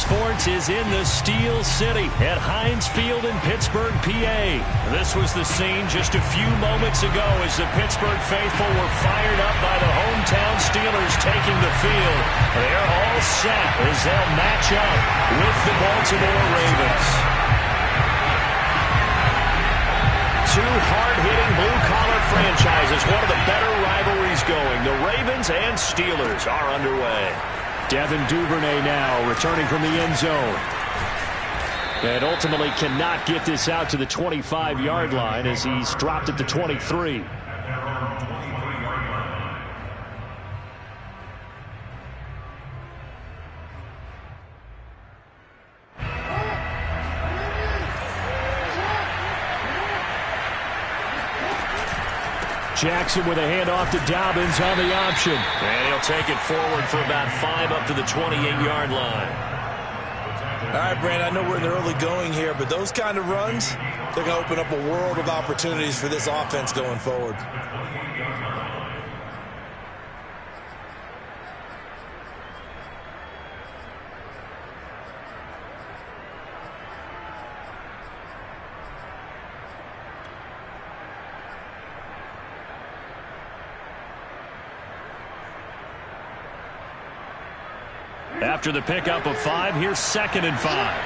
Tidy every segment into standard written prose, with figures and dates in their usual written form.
Sports is in the Steel City at Heinz Field in Pittsburgh, PA. This was the scene just a few moments ago as the Pittsburgh faithful were fired up by the hometown Steelers taking the field. They're all set as they'll match up with the Baltimore Ravens. Two hard-hitting blue-collar franchises, one of the better rivalries going. The Ravens and Steelers are underway. Devin Duvernay now returning from the end zone. And ultimately cannot get this out to the 25-yard line as he's dropped at the 23. Jackson with a handoff to Dobbins on the option. And he'll take it forward for about 5 up to the 28-yard line. All right, Brand, I know we're in the early going here, but those kind of runs, they're going to open up a world of opportunities for this offense going forward. After the pickup of 5, here's 2nd and 5.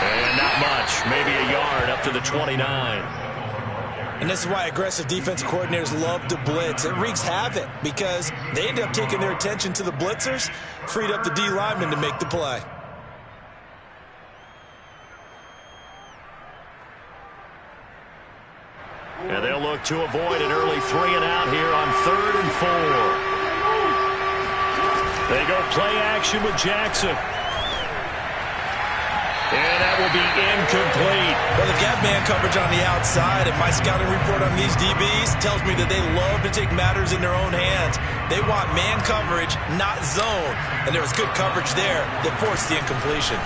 And not much, maybe a yard up to the 29. And this is why aggressive defensive coordinators love to blitz. It wreaks havoc because they end up taking their attention to the blitzers, freed up the D lineman to make the play. And they'll look to avoid an early 3-and-out here on 3rd and 4. They go play action with Jackson. And that will be incomplete. Well, they've got man coverage on the outside, and my scouting report on these DBs tells me that they love to take matters in their own hands. They want man coverage, not zone. And there was good coverage there that forced the incompletion.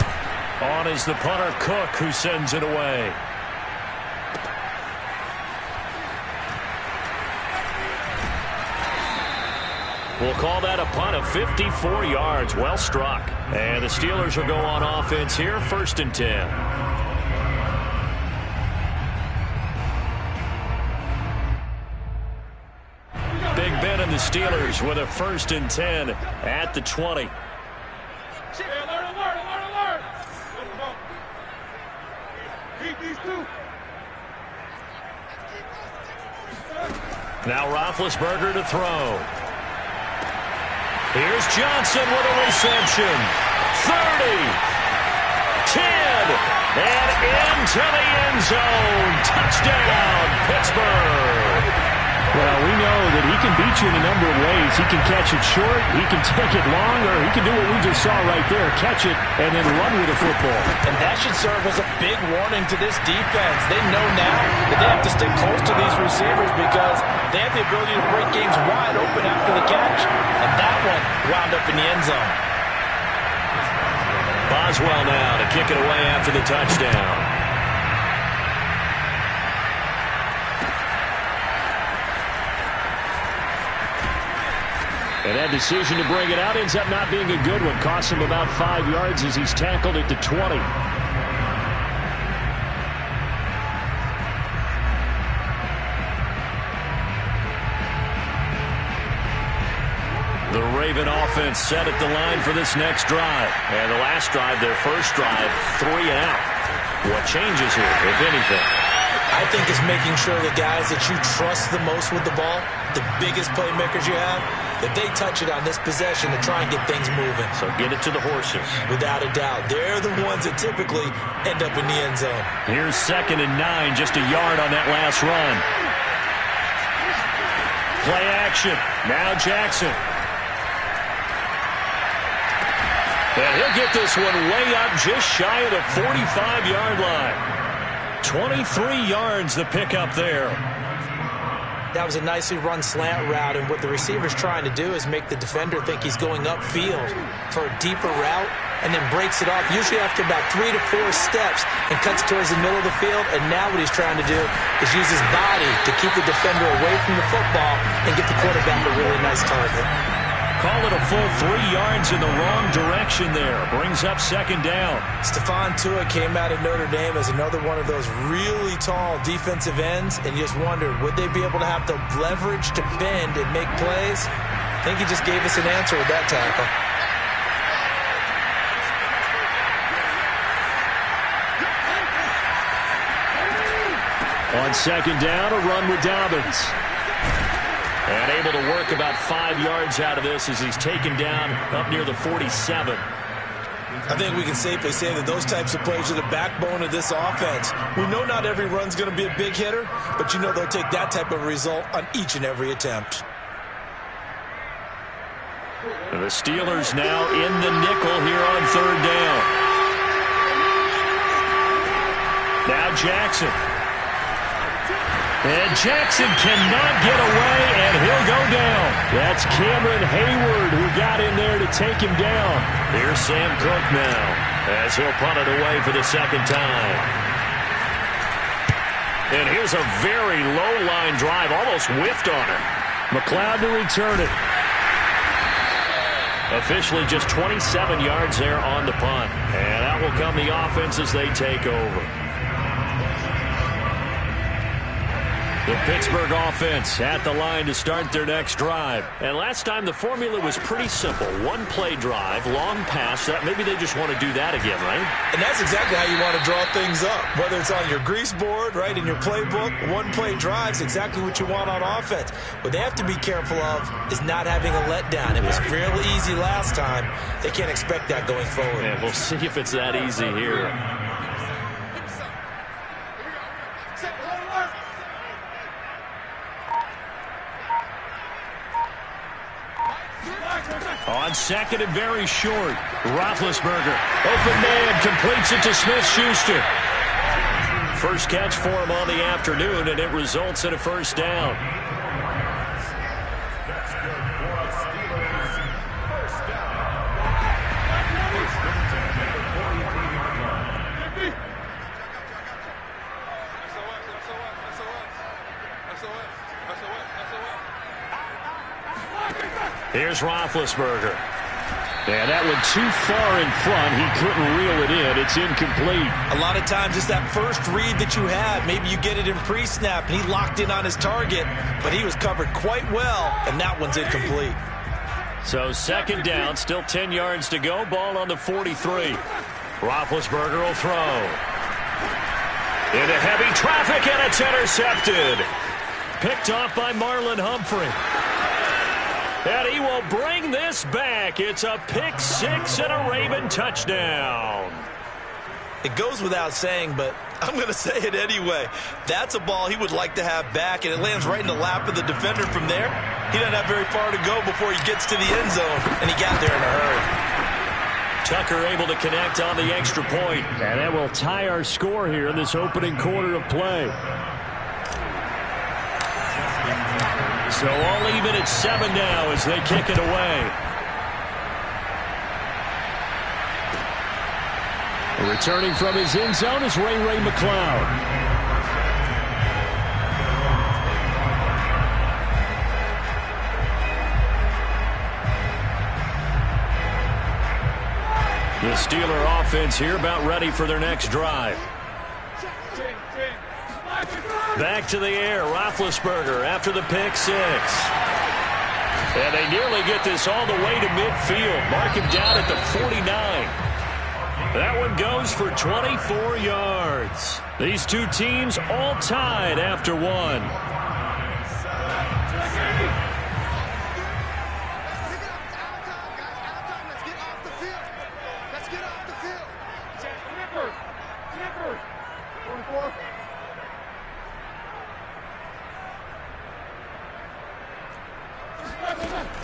On is the punter, Cook, who sends it away. We'll call that a punt of 54 yards. Well struck. And the Steelers will go on offense here, 1st and 10. Big Ben and the Steelers with a 1st and 10 at the 20. Now Roethlisberger to throw. Here's Johnson with a reception. 30, 10, and into the end zone. Touchdown, Pittsburgh. Well, we know that he can beat you in a number of ways. He can catch it short, he can take it long, or he can do what we just saw right there, catch it and then run with the football. And that should serve as a big warning to this defense. They know now that they have to stick close to these receivers because they have the ability to break games wide open after the catch. And that one wound up in the end zone. Boswell now to kick it away after the touchdown. And that decision to bring it out ends up not being a good one. Costs him about 5 yards as he's tackled at the 20. The Raven offense set at the line for this next drive. And the last drive, their first drive, 3-and-out. What changes here, if anything? I think it's making sure the guys that you trust the most with the ball, the biggest playmakers you have, that they touch it on this possession to try and get things moving. So get it to the horses. Without a doubt. They're the ones that typically end up in the end zone. Here's 2nd and 9, just a yard on that last run. Play action. Now Jackson. And he'll get this one way up just shy of the 45-yard line. 23 yards the pickup there. That was a nicely run slant route, and what the receiver's trying to do is make the defender think he's going upfield for a deeper route, and then breaks it off, usually after about 3 to 4 steps, and cuts towards the middle of the field. And now what he's trying to do is use his body to keep the defender away from the football and get the quarterback a really nice target. Call it a full 3 yards in the wrong direction there. Brings up second down. Stephon Tuitt came out of Notre Dame as another one of those really tall defensive ends, and you just wondered, would they be able to have the leverage to bend and make plays? I think he just gave us an answer with that tackle. On second down, a run with Dobbins. And able to work about 5 yards out of this as he's taken down up near the 47. I think we can safely say that those types of plays are the backbone of this offense. We know not every run's going to be a big hitter, but you know they'll take that type of result on each and every attempt. The Steelers now in the nickel here on third down. Now Jackson. And Jackson cannot get away, and he'll go down. That's Cameron Hayward who got in there to take him down. Here's Sam Cook now as he'll punt it away for the second time. And here's a very low-line drive, almost whiffed on it. McLeod to return it. Officially just 27 yards there on the punt. And out will come the offense as they take over. The Pittsburgh offense at the line to start their next drive. And last time the formula was pretty simple. One-play drive, long pass. Maybe they just want to do that again, right? And that's exactly how you want to draw things up. Whether it's on your grease board, right, in your playbook, one-play drive's exactly what you want on offense. What they have to be careful of is not having a letdown. It was real easy last time. They can't expect that going forward. And we'll see if it's that easy here. On second and very short, Roethlisberger. Open man, completes it to Smith-Schuster. First catch for him on the afternoon, and it results in a first down. Here's Roethlisberger. And that one too far in front. He couldn't reel it in. It's incomplete. A lot of times it's that first read that you have. Maybe you get it in pre-snap, and he locked in on his target, but he was covered quite well, and that one's incomplete. So second down, still 10 yards to go. Ball on the 43. Roethlisberger will throw. Into heavy traffic, and it's intercepted. Picked off by Marlon Humphrey. And he will bring this back. It's a pick six and a Raven touchdown. It goes without saying, but I'm going to say it anyway. That's a ball he would like to have back, and it lands right in the lap of the defender from there. He doesn't have very far to go before he gets to the end zone, and he got there in a hurry. Tucker able to connect on the extra point. And that will tie our score here in this opening quarter of play. So all even at 7 now as they kick it away. Returning from his end zone is Ray McLeod. The Steeler offense here about ready for their next drive. Back to the air, Roethlisberger after the pick six. And they nearly get this all the way to midfield. Mark him down at the 49. That one goes for 24 yards. These two teams all tied after one.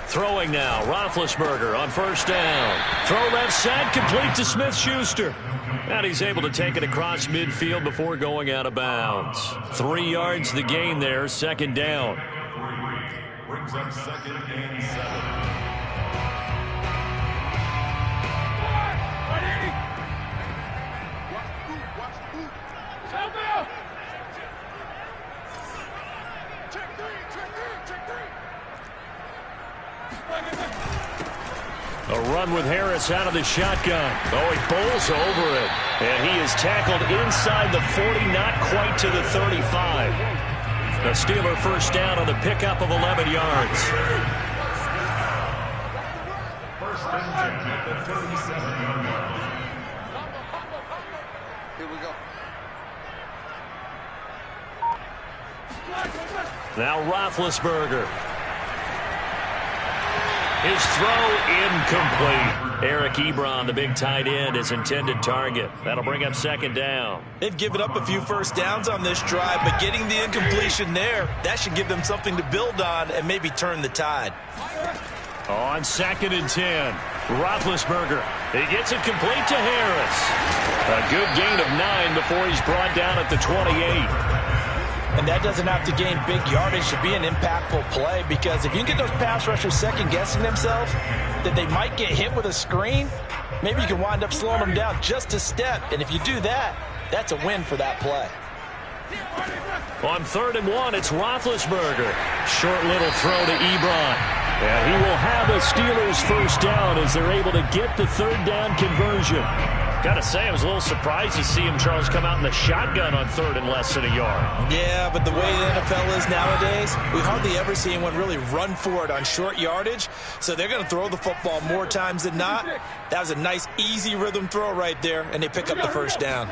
Throwing now, Roethlisberger on first down. Throw left side, complete to Smith-Schuster. And he's able to take it across midfield before going out of bounds. 3 yards the gain there, second down. brings up 2nd and 7. A run with Harris out of the shotgun. Oh, he bowls over it. And he is tackled inside the 40, not quite to the 35. The Steeler first down on the pickup of 11 yards. First and 10 at the 37-yard line. Here we go. Now Roethlisberger. His throw incomplete. Eric Ebron, the big tight end, his intended target. That'll bring up 2nd down. They've given up a few first downs on this drive, but getting the incompletion there, that should give them something to build on and maybe turn the tide. On 2nd and 10, Roethlisberger. He gets it complete to Harris. A good gain of 9 before he's brought down at the 28. And that doesn't have to gain big yardage to be an impactful play, because if you can get those pass rushers second-guessing themselves, that they might get hit with a screen, maybe you can wind up slowing them down just a step. And if you do that, that's a win for that play. On 3rd and 1, it's Roethlisberger. Short little throw to Ebron. And he will have a Steelers first down as they're able to get the 3rd down conversion. Gotta say, I was a little surprised to see him, Charles, come out in the shotgun on 3rd and less than a yard. Yeah, but the way the NFL is nowadays, we hardly ever see anyone really run for it on short yardage. So they're going to throw the football more times than not. That was a nice, easy rhythm throw right there, and they pick up the first down.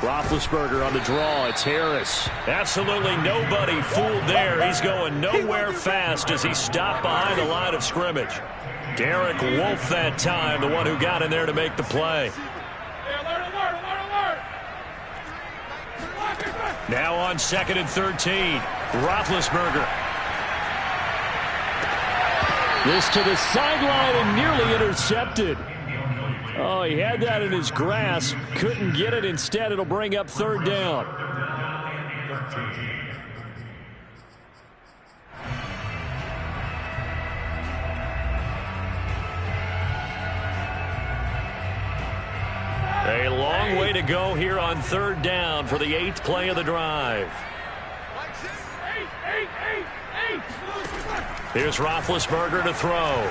Roethlisberger on the draw. It's Harris. Absolutely nobody fooled there. He's going nowhere fast as he stopped behind the line of scrimmage. Derek Wolfe that time, the one who got in there to make the play. Now on 2nd and 13, Roethlisberger. This to the sideline and nearly intercepted. Oh, he had that in his grasp. Couldn't get it. Instead, it'll bring up 3rd down. A long way to go here on 3rd down for the 8th play of the drive. Here's Roethlisberger to throw.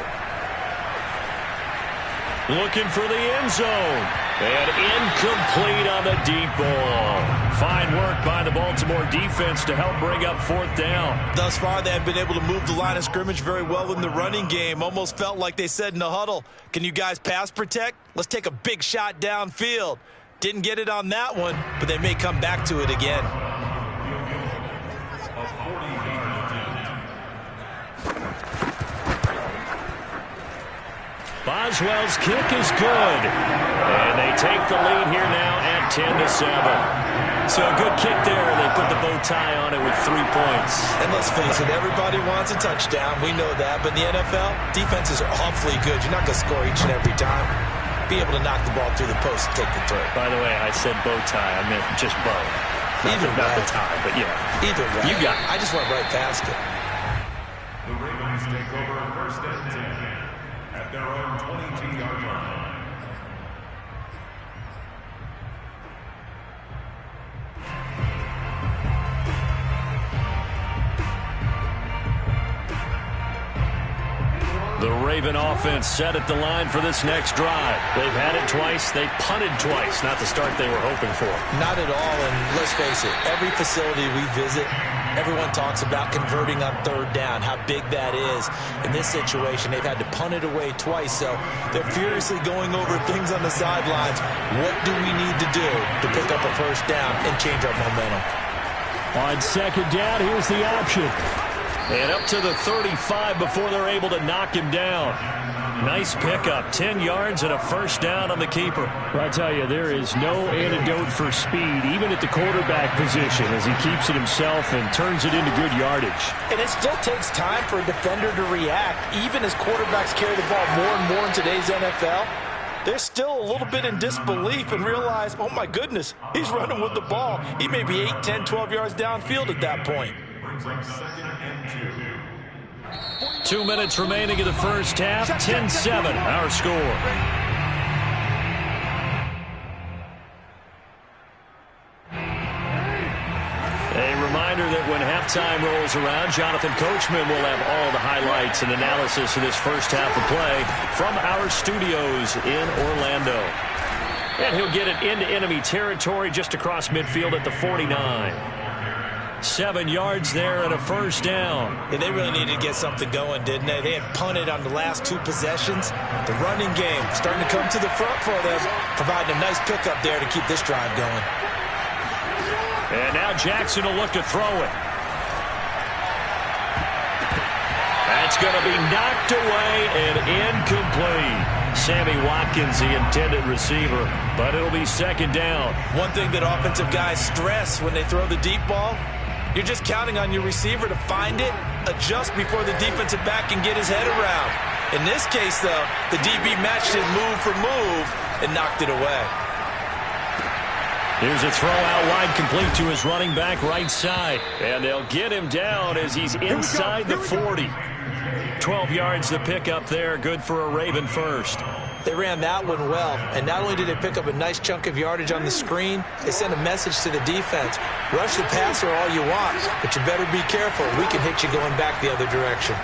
Looking for the end zone. And incomplete on the deep ball. Fine work by the Baltimore defense to help bring up 4th down. Thus far, they have been able to move the line of scrimmage very well in the running game. Almost felt like they said in the huddle, can you guys pass protect? Let's take a big shot downfield. Didn't get it on that one, but they may come back to it again. Boswell's kick is good. And they take the lead here now at 10-7. So a good kick there. They put the bow tie on it with 3 points. And let's face it, everybody wants a touchdown. We know that. But in the NFL, defenses are awfully good. You're not going to score each and every time. Be able to knock the ball through the post and take the throw. By the way, I said bow tie. I meant just bow. Not the tie, but yeah. Either way. You got it. I just went right past it. The Ravens take over 1st and 10 at their own 22-yard line. The Raven offense set at the line for this next drive. They've had it twice. They've punted twice. Not the start they were hoping for. Not at all, and let's face it, every facility we visit, everyone talks about converting on 3rd down, how big that is. In this situation, they've had to punt it away twice, so they're furiously going over things on the sidelines. What do we need to do to pick up a first down and change our momentum? On 2nd down, here's the option. And up to the 35 before they're able to knock him down. Nice pickup, 10 yards and a first down on the keeper. I tell you, there is no antidote for speed, even at the quarterback position, as he keeps it himself and turns it into good yardage. And it still takes time for a defender to react, even as quarterbacks carry the ball more and more in today's NFL. They're still a little bit in disbelief and realize, oh my goodness, he's running with the ball. He may be 8, 10, 12 yards downfield at that point. brings up 2nd and 2. 2 minutes remaining in the first half. 10-7, our score. A reminder that when halftime rolls around, Jonathan Coachman will have all the highlights and analysis of this first half of play from our studios in Orlando. And he'll get it into enemy territory just across midfield at the 49. 7 yards there and a first down. Yeah, they really needed to get something going, didn't they? They had punted on the last 2 possessions. The running game starting to come to the front for them, providing a nice pickup there to keep this drive going. And now Jackson will look to throw it. That's going to be knocked away and incomplete. Sammy Watkins, the intended receiver, but it'll be second down. One thing that offensive guys stress when they throw the deep ball, you're just counting on your receiver to find it, adjust before the defensive back can get his head around. In this case, though, the DB matched his move for move and knocked it away. Here's a throw out wide, complete to his running back right side. And they'll get him down as he's inside the 40. 12 yards to pick up there, good for a Raven first. They ran that one well, and not only did they pick up a nice chunk of yardage on the screen, they sent a message to the defense. Rush the passer all you want, but you better be careful. We can hit you going back the other direction.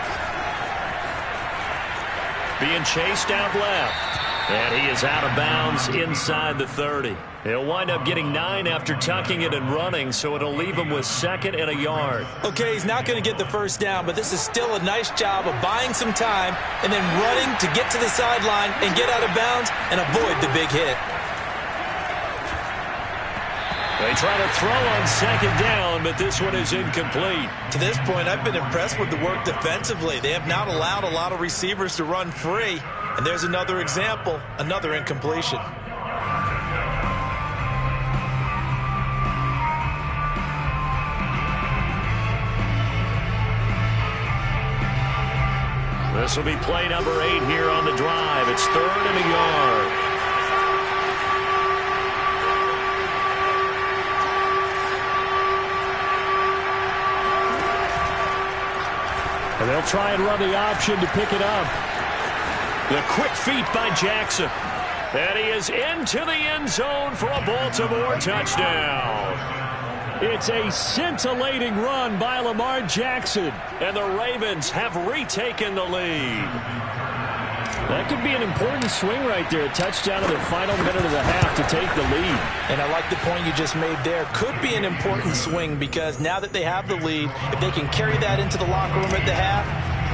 Being chased out left. And he is out of bounds inside the 30. He'll wind up getting 9 after tucking it and running, so it'll leave him with 2nd and a yard. Okay, he's not going to get the first down, but this is still a nice job of buying some time and then running to get to the sideline and get out of bounds and avoid the big hit. They try to throw on 2nd down, but this one is incomplete. To this point, I've been impressed with the work defensively. They have not allowed a lot of receivers to run free. And there's another example, another incompletion. This will be play number 8 here on the drive. It's 3rd and a yard. And they'll try and run the option to pick it up. The quick feet by Jackson. And he is into the end zone for a Baltimore touchdown. It's a scintillating run by Lamar Jackson. And the Ravens have retaken the lead. That could be an important swing right there. A touchdown in the final minute of the half to take the lead. And I like the point you just made there. Could be an important swing because now that they have the lead, if they can carry that into the locker room at the half,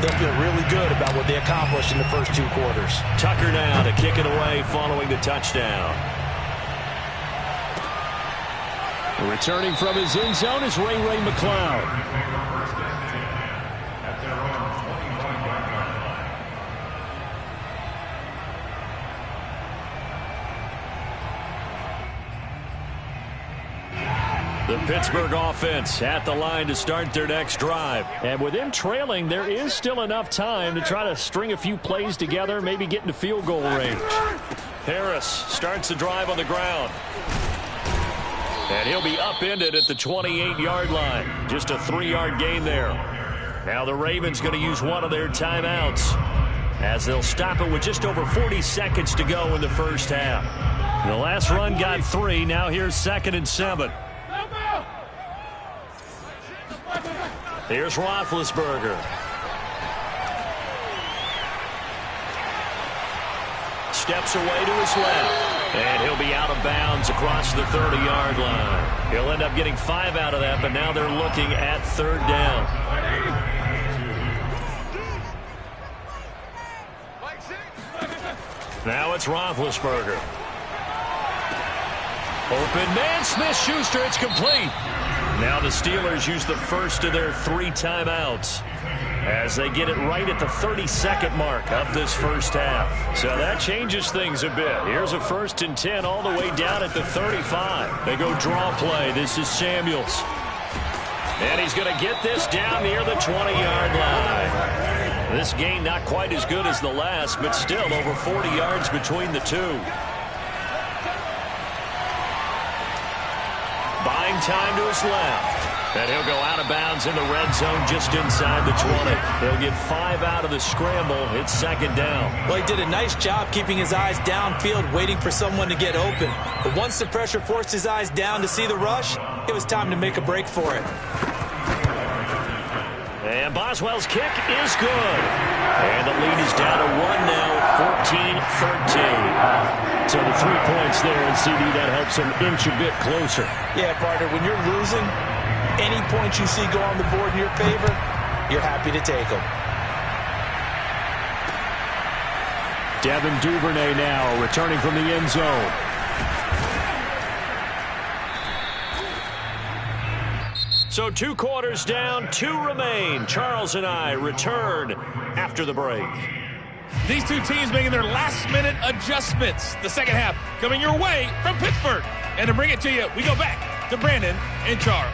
they'll feel really good about what they accomplished in the first 2 quarters. Tucker now to kick it away following the touchdown. Returning from his end zone is Ray McCloud. The Pittsburgh offense at the line to start their next drive. And with them trailing, there is still enough time to try to string a few plays together, maybe get into field goal range. Harris starts the drive on the ground. And he'll be upended at the 28-yard line. Just a 3-yard gain there. Now the Ravens going to use one of their timeouts as they'll stop it with just over 40 seconds to go in the first half. The last run got 3. Now here's 2nd and 7. Here's Roethlisberger. Steps away to his left. And he'll be out of bounds across the 30-yard line. He'll end up getting 5 out of that, but now they're looking at 3rd down. Now it's Roethlisberger. Open man, Smith-Schuster, it's complete. Now the Steelers use the first of their 3 timeouts as they get it right at the 32nd mark of this first half. So that changes things a bit. Here's a 1st and 10 all the way down at the 35. They go draw play. This is Samuels. And he's going to get this down near the 20-yard line. This gain not quite as good as the last, but still over 40 yards between the two. Buying time to his left. And he'll go out of bounds in the red zone just inside the 20. They'll get 5 out of the scramble. It's second down. Well, he did a nice job keeping his eyes downfield, waiting for someone to get open. But once the pressure forced his eyes down to see the rush, it was time to make a break for it. And Boswell's kick is good. And the lead is down to 1 now, 14-13. So the 3 points there, and CD, that helps him inch a bit closer. Yeah, partner, when you're losing, any points you see go on the board in your favor, you're happy to take them. Devin Duvernay now returning from the end zone. So 2 quarters down, 2 remain. Charles and I return after the break. These two teams making their last-minute adjustments. The second half coming your way from Pittsburgh. And to bring it to you, we go back to Brandon and Charles.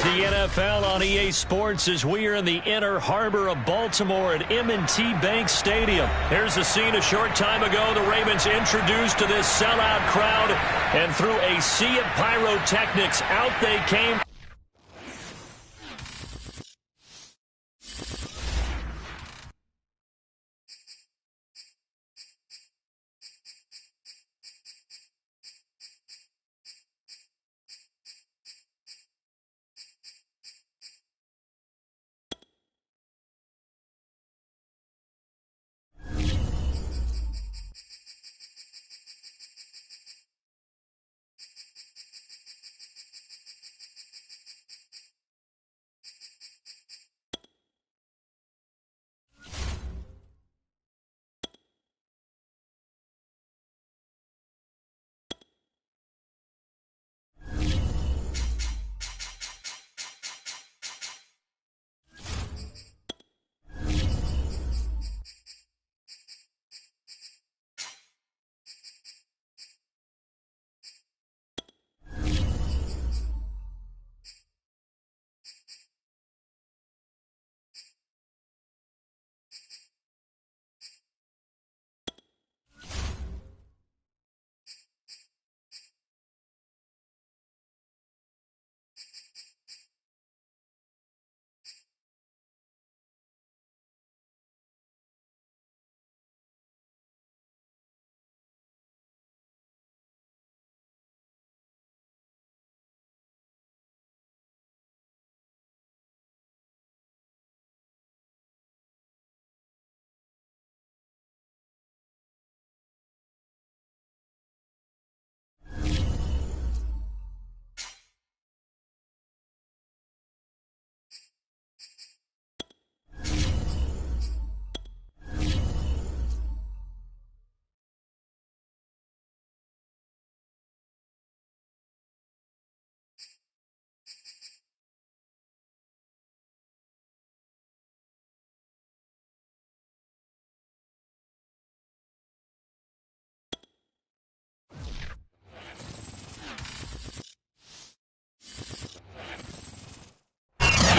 the NFL on EA Sports as we are in the inner harbor of Baltimore at M&T Bank Stadium. Here's a scene a short time ago. The Ravens introduced to this sellout crowd, and through a sea of pyrotechnics, out they came.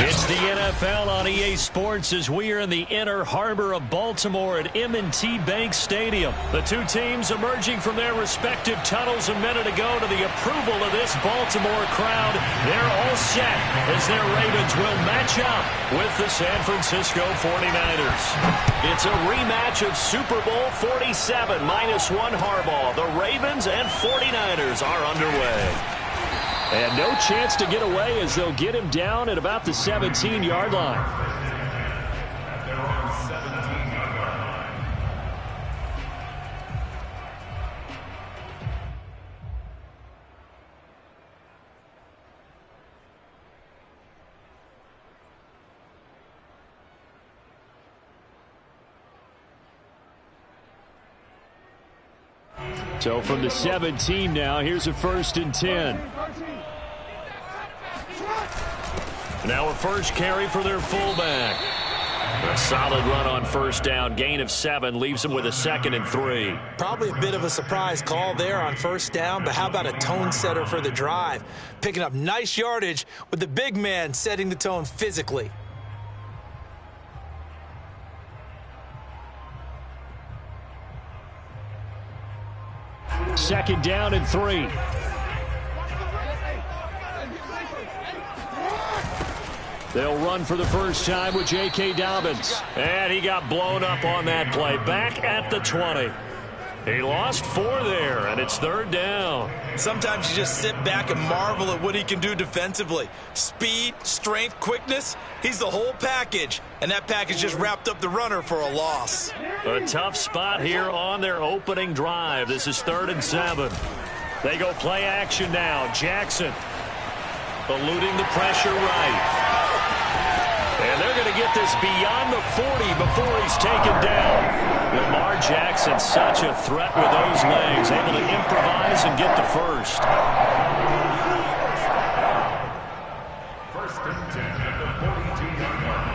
It's the NFL on EA Sports as we are in the inner harbor of Baltimore at M&T Bank Stadium. The two teams emerging from their respective tunnels a minute ago to the approval of this Baltimore crowd. They're all set as their Ravens will match up with the San Francisco 49ers. It's a rematch of Super Bowl 47 -1 Harbaugh. The Ravens and 49ers are underway. And no chance to get away as they'll get him down at about the 17-yard line. At their own 17-yard line. So from the 17 now, here's a 1st and 10. Now a first carry for their fullback. A solid run on 1st down. Gain of 7 leaves them with a 2nd and 3. Probably a bit of a surprise call there on 1st down, but how about a tone setter for the drive? Picking up nice yardage with the big man setting the tone physically. Second down and 3. They'll run for the first time with J.K. Dobbins. And he got blown up on that play. Back at the 20. He lost 4 there, and it's 3rd down. Sometimes you just sit back and marvel at what he can do defensively. Speed, strength, quickness, he's the whole package. And that package just wrapped up the runner for a loss. A tough spot here on their opening drive. This is 3rd and 7. They go play action now. Jackson eluding the pressure right. And they're going to get this beyond the 40 before he's taken down. Lamar Jackson, such a threat with those legs, able to improvise and get the first. 1st and 10 at the 42-yard line.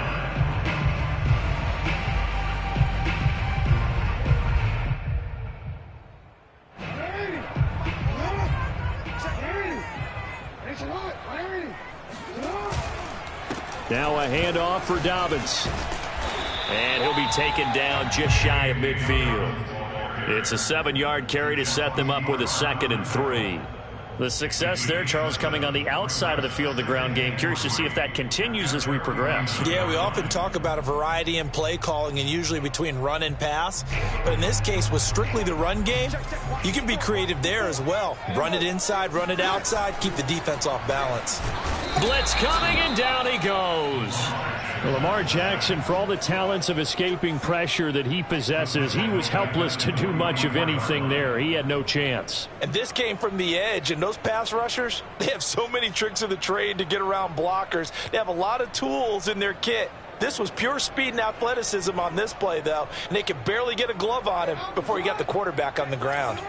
Now a handoff for Dobbins. And he'll be taken down just shy of midfield. It's a 7-yard carry to set them up with a 2nd and 3. The success there, Charles, coming on the outside of the field, the ground game. Curious to see if that continues as we progress. Yeah, we often talk about a variety in play calling and usually between run and pass. But in this case, with strictly the run game, you can be creative there as well. Run it inside, run it outside, keep the defense off balance. Blitz coming, and down he goes. Well, Lamar Jackson, for all the talents of escaping pressure that he possesses, he was helpless to do much of anything there. He had no chance. And this came from the edge, and those pass rushers, they have so many tricks of the trade to get around blockers. They have a lot of tools in their kit. This was pure speed and athleticism on this play, though, and they could barely get a glove on him before he got the quarterback on the ground.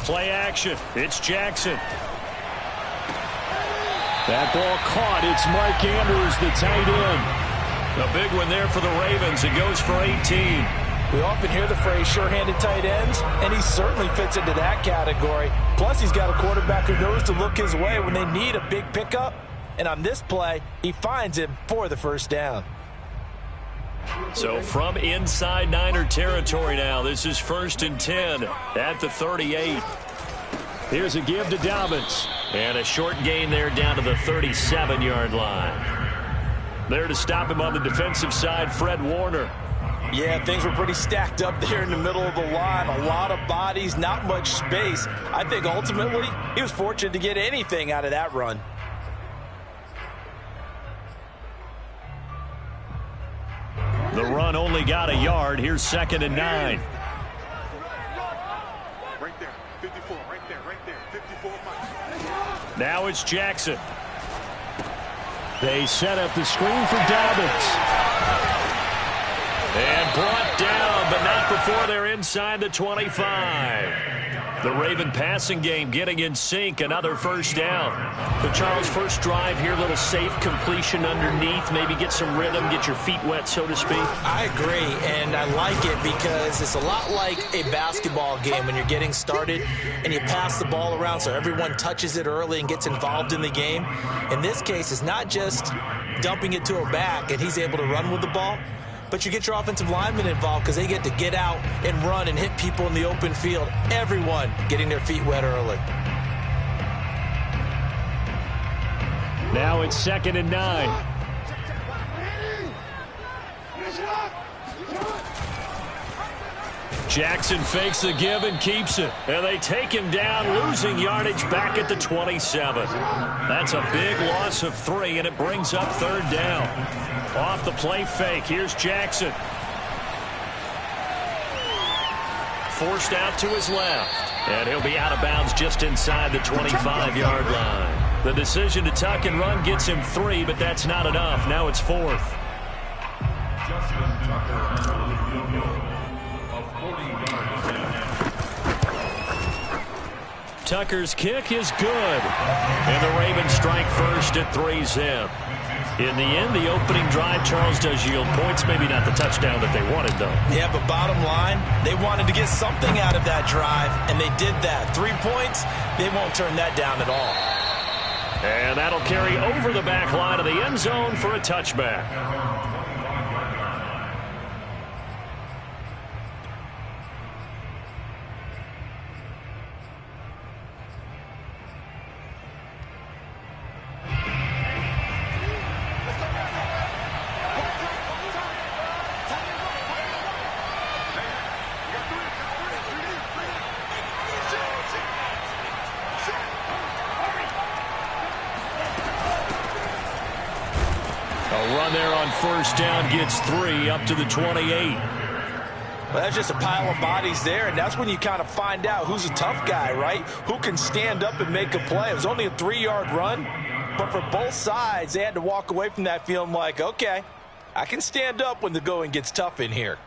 Play action. It's Jackson. That ball caught. It's Mark Andrews, the tight end. A big one there for the Ravens. It goes for 18. We often hear the phrase sure-handed tight ends, and he certainly fits into that category. Plus, he's got a quarterback who knows to look his way when they need a big pickup. And on this play, he finds him for the first down. So from inside Niner territory now, this is 1st and 10 at the 38. Here's a give to Dobbins. And a short gain there down to the 37-yard line. There to stop him on the defensive side, Fred Warner. Yeah, things were pretty stacked up there in the middle of the line. A lot of bodies, not much space. I think ultimately he was fortunate to get anything out of that run. The run only got a yard. Here's 2nd and 9. Right there, 54, right there, 54. Now it's Jackson. They set up the screen for Dobbins. And brought down, but not before they're inside the 25. The Raven passing game getting in sync. Another first down. The Charles first drive here, little safe completion underneath. Maybe get some rhythm, get your feet wet, so to speak. I agree, and I like it because it's a lot like a basketball game when you're getting started and you pass the ball around so everyone touches it early and gets involved in the game. In this case, it's not just dumping it to a back and he's able to run with the ball, but you get your offensive linemen involved because they get to get out and run and hit people in the open field. Everyone getting their feet wet early. Now it's 2nd and 9. Jackson fakes the give and keeps it. And they take him down, losing yardage back at the 27. That's a big loss of 3, and it brings up 3rd down. Off the play fake, here's Jackson. Forced out to his left. And he'll be out of bounds just inside the 25-yard line. The decision to tuck and run gets him 3, but that's not enough. Now it's 4th. Justin Tucker on the field goal of 40 yards. Tucker's kick is good. And the Ravens strike first at 3-zip. In the end, the opening drive, Charles, does yield points. Maybe not the touchdown that they wanted, though. Yeah, but bottom line, they wanted to get something out of that drive, and they did that. 3 points, they won't turn that down at all. And that'll carry over the back line of the end zone for a touchback. Run there on first down gets 3 up to the 28. Well, that's just a pile of bodies there, and that's when you kind of find out who's a tough guy, right? Who can stand up and make a play. It was only a 3-yard run, but for both sides, they had to walk away from that feeling like, okay, I can stand up when the going gets tough in here.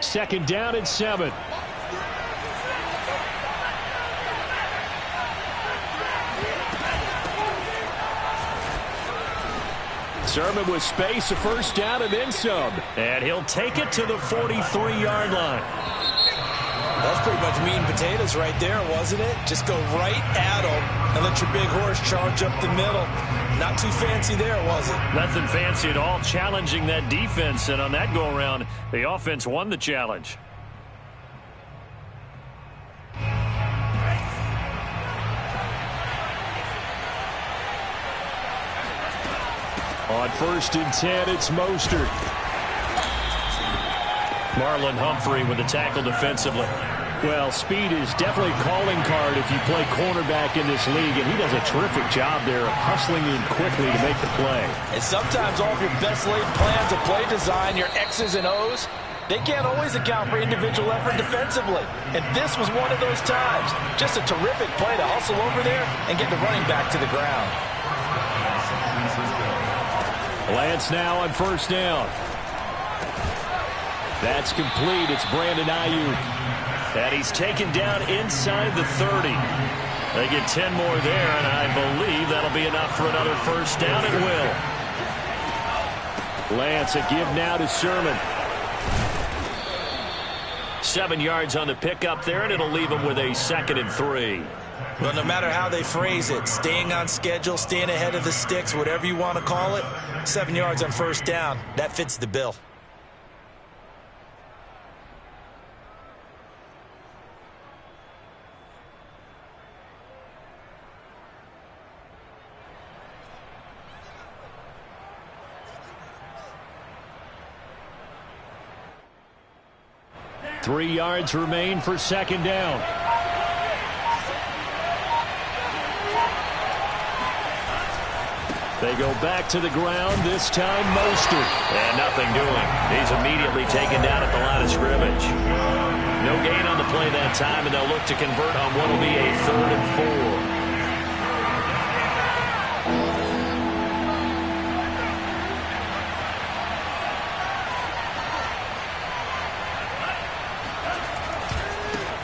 Second down and 7. Sermon with space, a first down and then some. And he'll take it to the 43-yard line. That's pretty much meat and potatoes right there, wasn't it? Just go right at them and let your big horse charge up the middle. Not too fancy there, was it? Nothing fancy at all, challenging that defense. And on that go-around, the offense won the challenge. On 1st and 10, it's Mostert. Marlon Humphrey with the tackle defensively. Well, speed is definitely a calling card if you play cornerback in this league, and he does a terrific job there of hustling in quickly to make the play. And sometimes all of your best laid plans of play design, your X's and O's, they can't always account for individual effort defensively. And this was one of those times. Just a terrific play to hustle over there and get the running back to the ground. Lance now on 1st down. That's complete. It's Brandon Ayuk. And he's taken down inside the 30. They get 10 more there, and I believe that'll be enough for another first down. It will. Lance, a give now to Sermon. 7 yards on the pickup there, and it'll leave him with a 2nd and 3. Well, no matter how they phrase it, staying on schedule, staying ahead of the sticks, whatever you want to call it, 7 yards on 1st down, that fits the bill. Three yards remain for 2nd down. They go back to the ground, this time Mostert. And nothing doing. He's immediately taken down at the line of scrimmage. No gain on the play that time, and they'll look to convert on what will be a 3rd and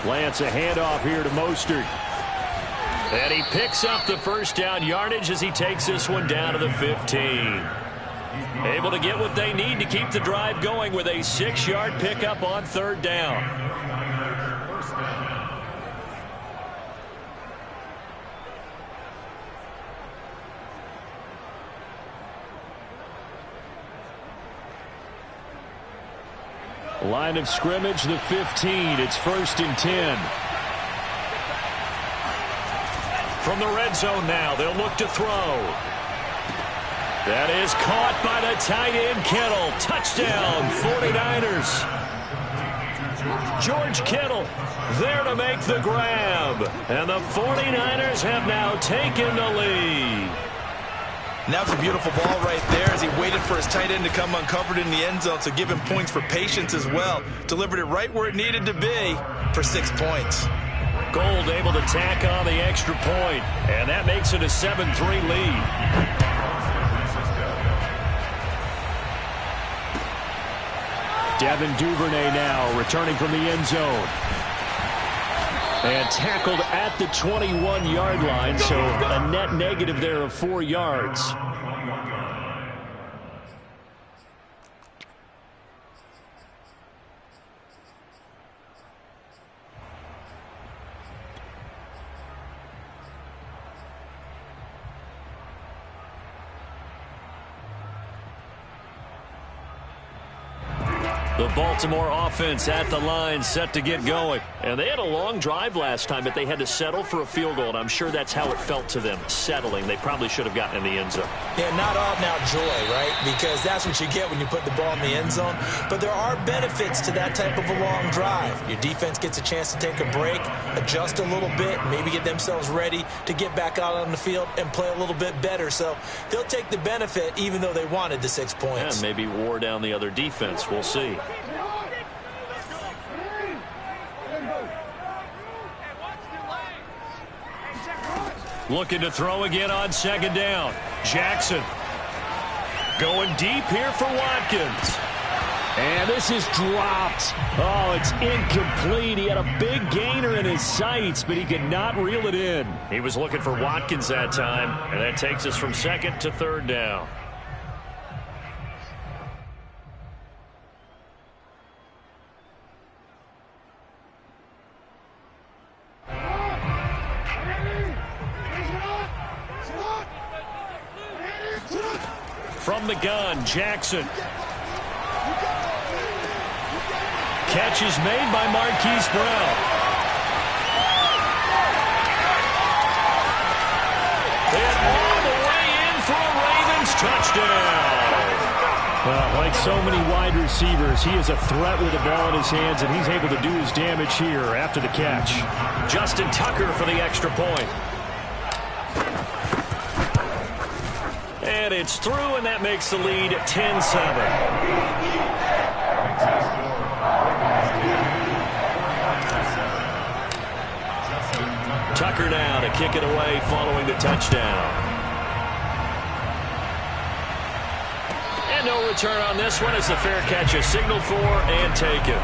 4. Lance, a handoff here to Mostert. And he picks up the first down yardage as he takes this one down to the 15. Able to get what they need to keep the drive going with a 6-yard pickup on 3rd down. Line of scrimmage, the 15. It's 1st and 10. From the red zone now, they'll look to throw. That is caught by the tight end, Kittle. Touchdown, 49ers. George Kittle there to make the grab. And the 49ers have now taken the lead. And that was a beautiful ball right there as he waited for his tight end to come uncovered in the end zone, so give him points for patience as well. Delivered it right where it needed to be for 6 points. Gold able to tack on the extra point, and that makes it a 7-3 lead. Devin Duvernay now returning from the end zone. And tackled at the 21-yard line, so a net negative there of 4 yards. The Baltimore offense at the line, set to get going. And they had a long drive last time, but they had to settle for a field goal, and I'm sure that's how it felt to them, settling. They probably should have gotten in the end zone. Yeah, not out-and-out joy, right? Because that's what you get when you put the ball in the end zone. But there are benefits to that type of a long drive. Your defense gets a chance to take a break, adjust a little bit, maybe get themselves ready to get back out on the field and play a little bit better. So they'll take the benefit even though they wanted the 6 points. And maybe wore down the other defense. We'll see. Looking to throw again on 2nd down. Jackson going deep here for Watkins. And this is dropped. Oh, it's incomplete. He had a big gainer in his sights, but he could not reel it in. He was looking for Watkins that time, and that takes us from 2nd to 3rd down. From the gun, Jackson. Catch is made by Marquise Brown. And all the way in for a Ravens touchdown. Like so many wide receivers, he is a threat with the ball in his hands, and he's able to do his damage here after the catch. Justin Tucker for the extra point. And it's through, and that makes the lead 10-7. Tucker now to kick it away following the touchdown. And no return on this one as the fair catch is signaled for and taken.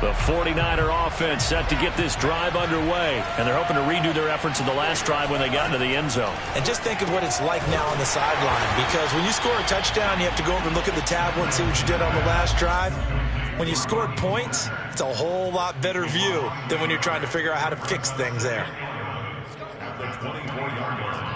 The 49er offense set to get this drive underway, and they're hoping to redo their efforts in the last drive when they got into the end zone. And just think of what it's like now on the sideline, because when you score a touchdown, you have to go over and look at the tablet and see what you did on the last drive. When you scored points, it's a whole lot better view than when you're trying to figure out how to fix things there. At the 24-yard line.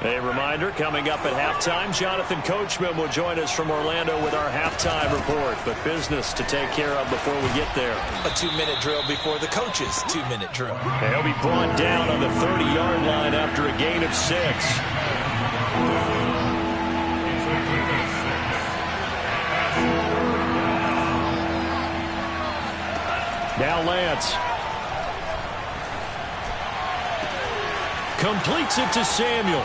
A reminder, coming up at halftime, Jonathan Coachman will join us from Orlando with our halftime report. But business to take care of before we get there. A 2-minute drill before the coach's 2-minute drill. He'll be brought down on the 30-yard line after a gain of 6. Now Lance. Completes it to Samuel.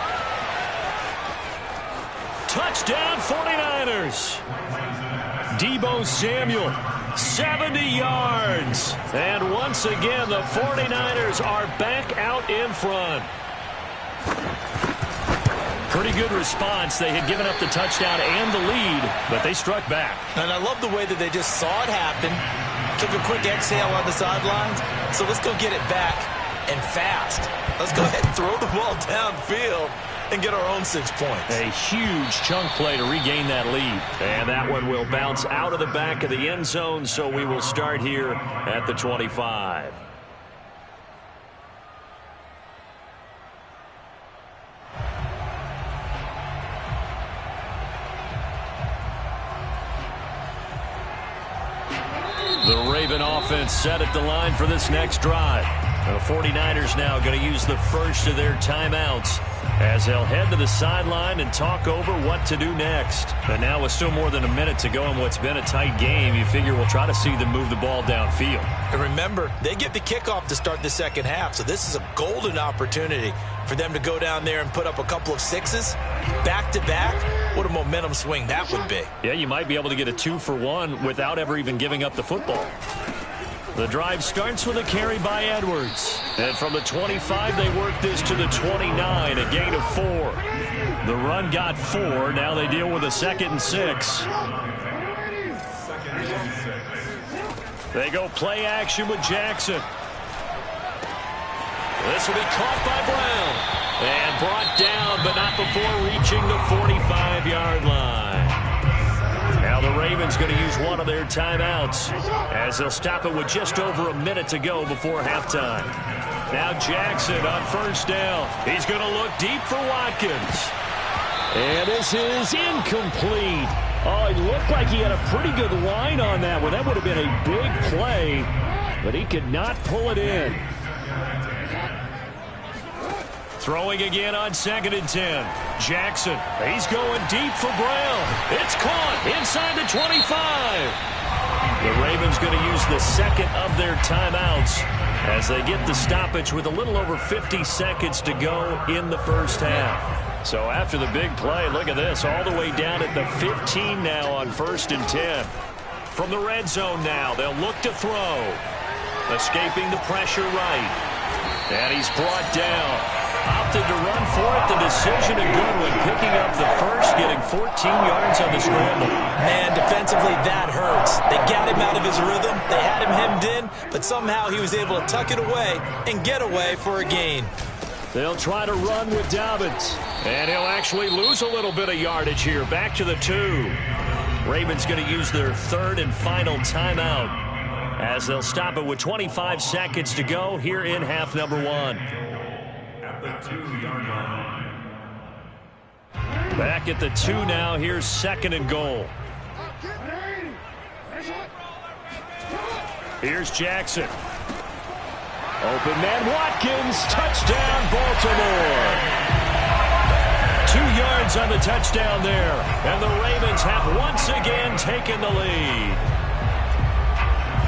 Touchdown 49ers. Deebo Samuel, 70 yards. And once again, the 49ers are back out in front. Pretty good response. They had given up the touchdown and the lead, but they struck back. And I love the way that they just saw it happen, took a quick exhale on the sidelines. So let's go get it back and fast. Let's go ahead and throw the ball downfield and get our own 6 points. A huge chunk play to regain that lead. And that one will bounce out of the back of the end zone, so we will start here at the 25. The Raven offense set at the line for this next drive. The 49ers now going to use the first of their timeouts as they'll head to the sideline and talk over what to do next. And now with still more than a minute to go in what's been a tight game, you figure we'll try to see them move the ball downfield. And remember, they get the kickoff to start the second half, so this is a golden opportunity for them to go down there and put up a couple of 6s back-to-back. What a momentum swing that would be. Yeah, you might be able to get a 2-for-1 without ever even giving up the football. The drive starts with a carry by Edwards. And from the 25, they work this to the 29, a gain of 4. The run got 4. Now they deal with a 2nd and 6. They go play action with Jackson. This will be caught by Brown. And brought down, but not before reaching the 45-yard line. Now the Ravens going to use one of their timeouts as they'll stop it with just over a minute to go before halftime. Now Jackson on first down. He's going to look deep for Watkins. And this is incomplete. Oh, it looked like he had a pretty good line on that one. That would have been a big play, but he could not pull it in. Throwing again on 2nd and 10. Jackson, he's going deep for Brown. It's caught inside the 25. The Ravens going to use the second of their timeouts as they get the stoppage with a little over 50 seconds to go in the first half. So after the big play, look at this, all the way down at the 15 now on 1st and 10. From the red zone now, they'll look to throw. Escaping the pressure right. And he's brought down. Opted to run for it. The decision, a good one. Picking up the first, getting 14 yards on the scramble. Man, defensively, that hurts. They got him out of his rhythm. They had him hemmed in, but somehow he was able to tuck it away and get away for a gain. They'll try to run with Dobbins. And he'll actually lose a little bit of yardage here. Back to the 2. Ravens going to use their 3rd and final timeout as they'll stop it with 25 seconds to go here in half number 1. At the 2-yard line. Back at the 2 now. Here's 2nd and goal. Here's Jackson. Open man Watkins. Touchdown Baltimore. 2 yards on the touchdown there. And the Ravens have once again taken the lead.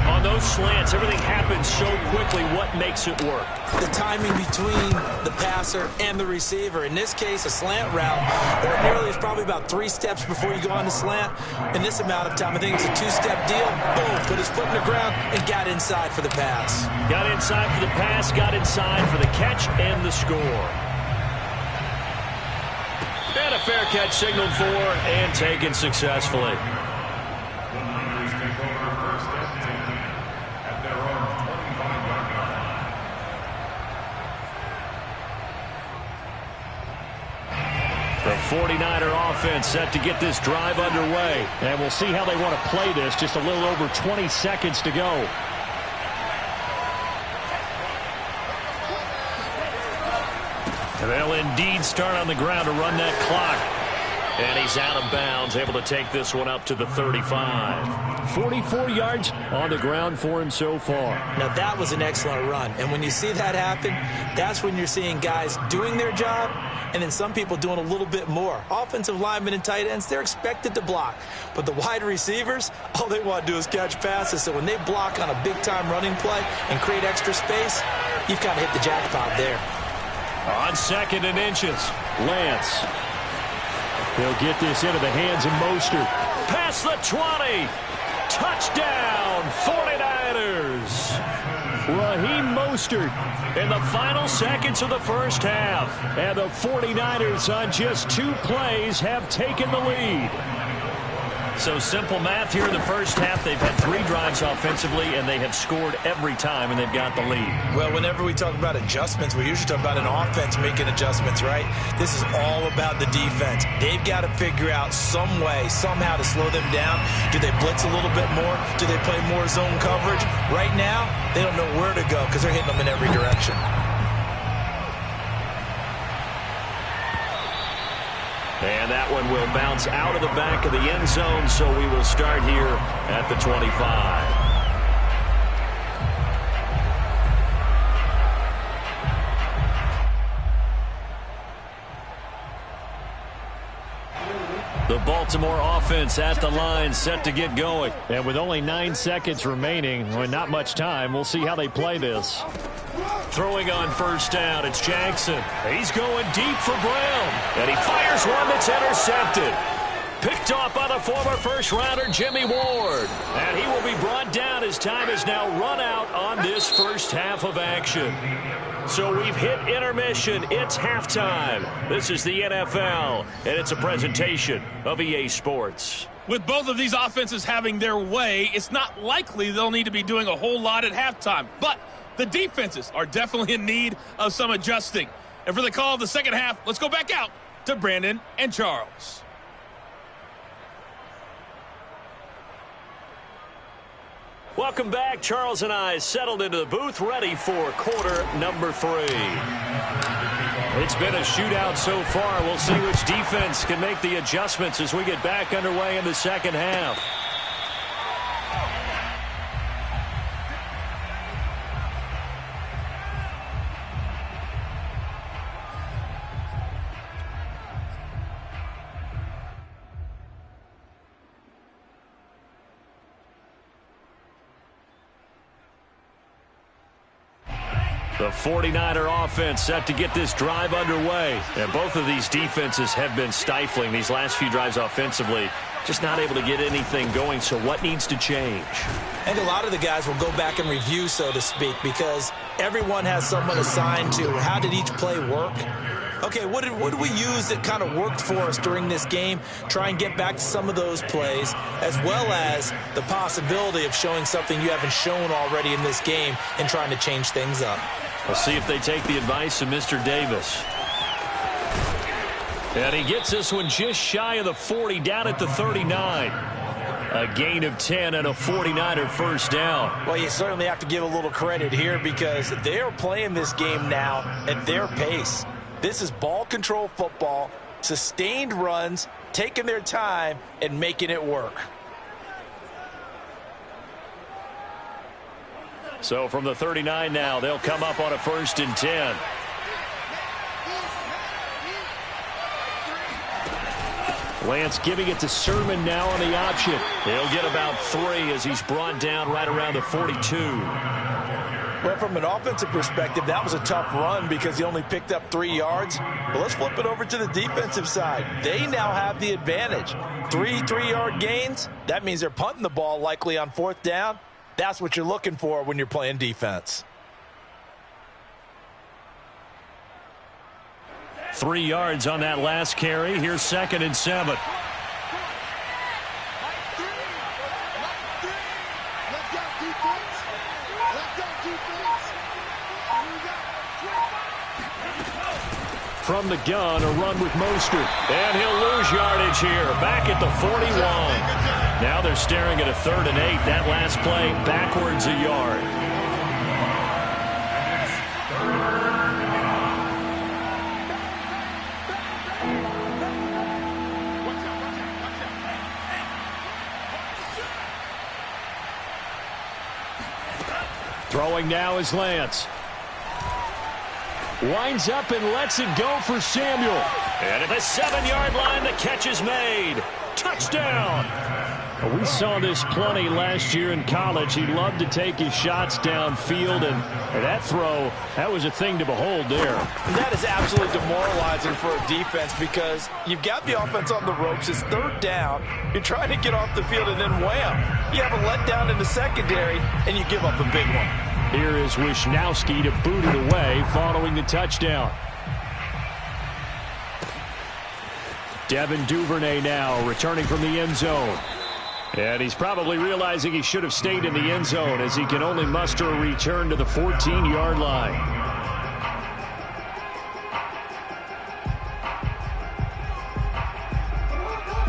On those slants, everything happens so quickly. What makes it work? The timing between the passer and the receiver. In this case, a slant route ordinarily is probably about 3 steps before you go on the slant. In this amount of time, I think it's a 2-step deal. Boom, put his foot in the ground and got inside for the pass. Got inside for the pass, got inside for the catch and the score. And a fair catch signaled for and taken successfully. The Niners take over 1st and 10 at their own 25-yard line. The 49er offense set to get this drive underway. And we'll see how they want to play this. Just a little over 20 seconds to go. They'll indeed start on the ground to run that clock. And he's out of bounds, able to take this one up to the 35. 44 yards on the ground for him so far. Now, that was an excellent run. And when you see that happen, that's when you're seeing guys doing their job and then some people doing a little bit more. Offensive linemen and tight ends, they're expected to block. But the wide receivers, all they want to do is catch passes. So when they block on a big-time running play and create extra space, you've kind of hit the jackpot there. On 2nd and inches, Lance. He'll get this into the hands of Mostert. past the 20. Touchdown, 49ers. Raheem Mostert In the final seconds of the first half. and the 49ers on just 2 plays have taken the lead. So simple math here in the first half. They've had 3 drives offensively, and they have scored every time, and they've got the lead. Well, whenever we talk about adjustments, we usually talk about an offense making adjustments, right? This is all about the defense. They've got to figure out some way, somehow to slow them down. Do they blitz a little bit more? Do they play more zone coverage? Right now, they don't know where to go because they're hitting them in every direction. And that one will bounce out of the back of the end zone, so we will start here at the 25. The Baltimore offense at the line, set to get going. And with only 9 seconds remaining, well, not much time, we'll see how they play this. Throwing on first down, it's Jackson. He's going deep for Brown. And he fires one that's intercepted. Picked off by the former first-rounder Jimmy Ward. And he will be brought down as time is now run out on this first half of action. So we've hit intermission. It's halftime. This is the NFL, and it's a presentation of EA Sports. With both of these offenses having their way, it's not likely they'll need to be doing a whole lot at halftime. But the defenses are definitely in need of some adjusting. And for the call of the second half, let's go back out to Brandon and Charles. Welcome back. Charles and I settled into the booth, ready for quarter number 3. It's been a shootout so far. We'll see which defense can make the adjustments as we get back underway in the second half. The 49er offense set to get this drive underway. And both of these defenses have been stifling these last few drives offensively. Just not able to get anything going, so what needs to change? And a lot of the guys will go back and review, so to speak, because everyone has someone assigned to how did each play work. Okay, what did we use that kind of worked for us during this game? Try and get back to some of those plays, as well as the possibility of showing something you haven't shown already in this game and trying to change things up. We'll see if they take the advice of Mr. Davis. And he gets this one just shy of the 40, down at the 39. A gain of 10 and a 49er first down. Well, you certainly have to give a little credit here because they are playing this game now at their pace. This is ball control football, sustained runs, taking their time and making it work. So from the 39 now, they'll come up on a 1st and 10. Lance giving it to Sermon now on the option. He'll get about 3 as he's brought down right around the 42. Well, from an offensive perspective, that was a tough run because he only picked up 3 yards. But let's flip it over to the defensive side. They now have the advantage. 3 3-yard gains, that means they're punting the ball likely on 4th down. That's what you're looking for when you're playing defense. 3 yards on that last carry. Here's 2nd and 7. From the gun, a run with Mostert. And he'll lose yardage here. Back at the 41. Now they're staring at a 3rd and 8. That last play backwards a yard. Throwing now is Lance. Winds up and lets it go for Samuel. And at the 7-yard line, the catch is made. Touchdown. We saw this plenty last year in college. He loved to take his shots downfield, and that throw, that was a thing to behold there. And that is absolutely demoralizing for a defense because you've got the offense on the ropes. It's 3rd down. You're trying to get off the field, and then wham. You have a letdown in the secondary, and you give up a big one. Here is Wisnowski to boot it away following the touchdown. Devin Duvernay now returning from the end zone. And he's probably realizing he should have stayed in the end zone as he can only muster a return to the 14-yard line.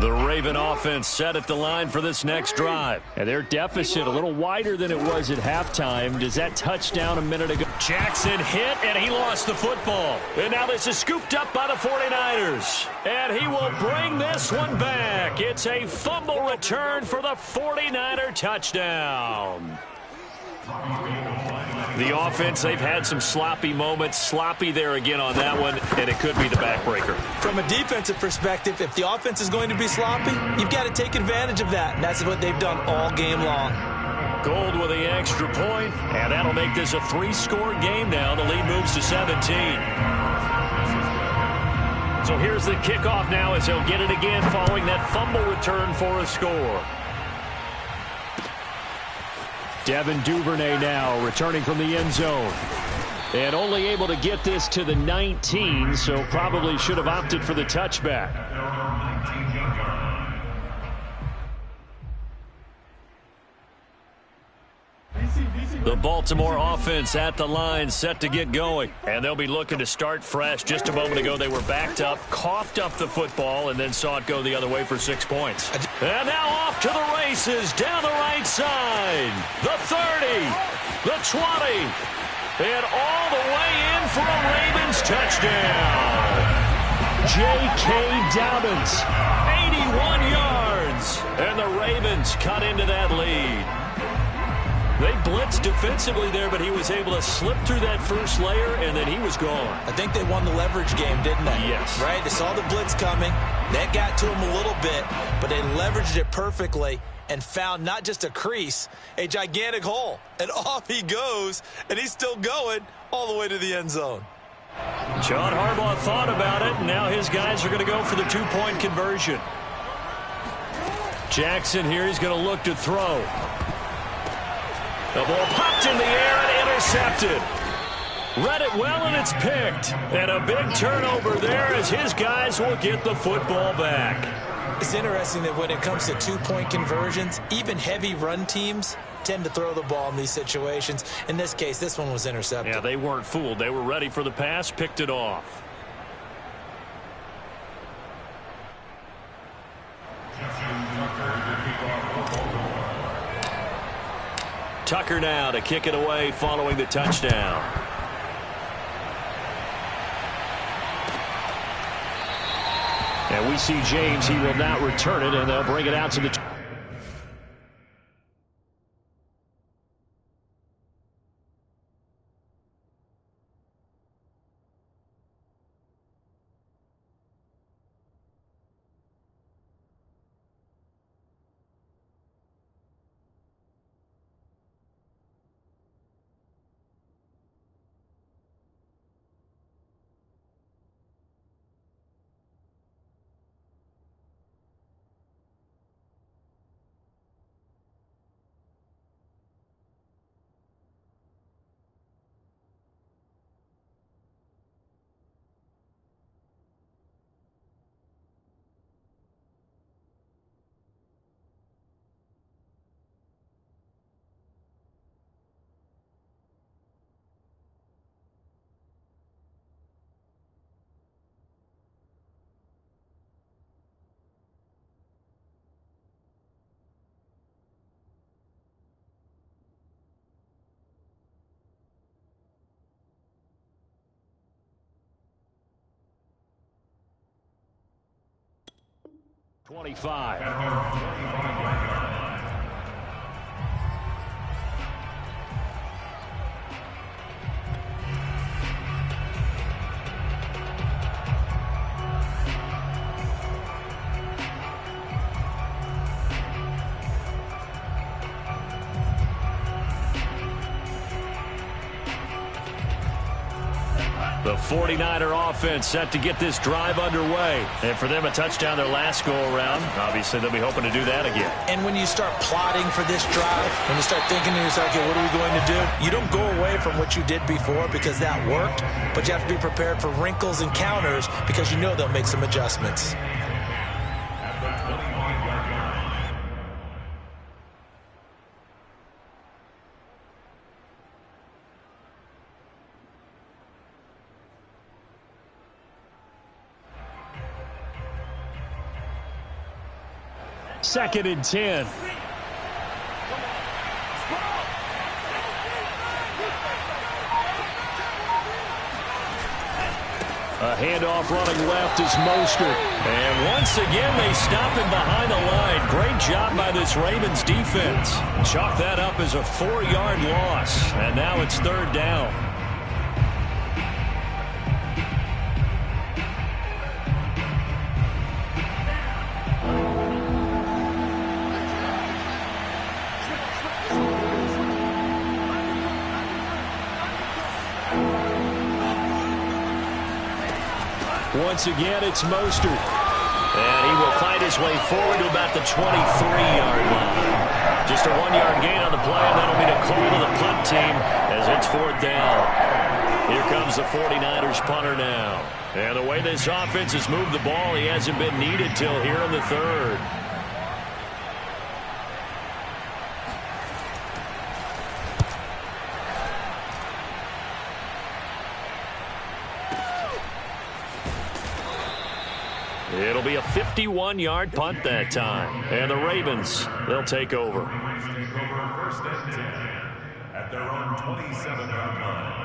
The Raven offense set at the line for this next drive. And their deficit a little wider than it was at halftime. Does that touchdown a minute ago? Jackson hit, and he lost the football. And now this is scooped up by the 49ers. And he will bring this one back. It's a fumble return for the 49er touchdown. The offense, they've had some sloppy moments. Sloppy there again on that one, and it could be the backbreaker. From a defensive perspective, if the offense is going to be sloppy, you've got to take advantage of that, and that's what they've done all game long. Gold with the extra point, and that'll make this a 3-score game now. The lead moves to 17. So here's the kickoff now as he'll get it again following that fumble return for a score. Devin Duvernay now returning from the end zone. And only able to get this to the 19, so probably should have opted for the touchback. The Baltimore offense at the line, set to get going. And they'll be looking to start fresh. Just a moment ago, they were backed up, coughed up the football, and then saw it go the other way for 6 points. And now off to the races, down the right side. The 30, the 20, and all the way in for a Ravens touchdown. J.K. Dobbins, 81 yards. And the Ravens cut into that lead. They blitzed defensively there, but he was able to slip through that first layer, and then he was gone. I think they won the leverage game, didn't they? Yes. Right? They saw the blitz coming. That got to him a little bit, but they leveraged it perfectly and found not just a crease, a gigantic hole. And off he goes, and he's still going all the way to the end zone. John Harbaugh thought about it, and now his guys are going to go for the 2-point conversion. Jackson here, he's going to look to throw. The ball popped in the air and intercepted. Read it well, and it's picked. And a big turnover there as his guys will get the football back. It's interesting that when it comes to two-point conversions, even heavy run teams tend to throw the ball in these situations. In this case, this one was intercepted. Yeah, they weren't fooled. They were ready for the pass, picked it off. Tucker now to kick it away following the touchdown. And we see James. He will now return it, and they'll bring it out to the... The 49er offense set to get this drive underway. And for them, a touchdown their last go-around. Obviously, they'll be hoping to do that again. And when you start plotting for this drive, when you start thinking to yourself, okay, what are we going to do? You don't go away from what you did before because that worked, but you have to be prepared for wrinkles and counters because you know they'll make some adjustments. Second and 10. A handoff running left is Mostert. And once again, they stop him behind the line. Great job by this Ravens defense. Chalk that up as a 4-yard loss. And now it's third down. Once again, it's Mostert. And he will find his way forward to about the 23-yard line. Just a 1-yard gain on the play, and that'll be the call to the punt team as it's fourth down. Here comes the 49ers punter now. And the way this offense has moved the ball, he hasn't been needed till here in the third. It'll be a 51-yard punt that time. And the Ravens, they'll take over. Take over first and 10 at their own 27-yard line.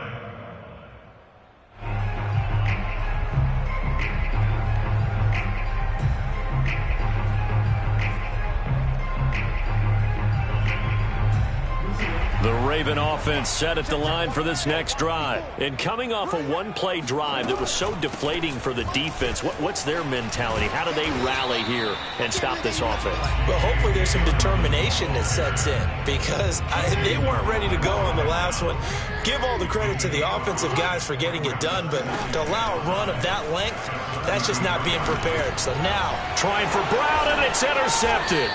The Raven offense set at the line for this next drive. And coming off a one-play drive that was so deflating for the defense, what's their mentality? How do they rally here and stop this offense? Well, hopefully there's some determination that sets in because they weren't ready to go on the last one. Give all the credit to the offensive guys for getting it done, but to allow a run of that length, that's just not being prepared. So now, trying for Brown, and it's intercepted.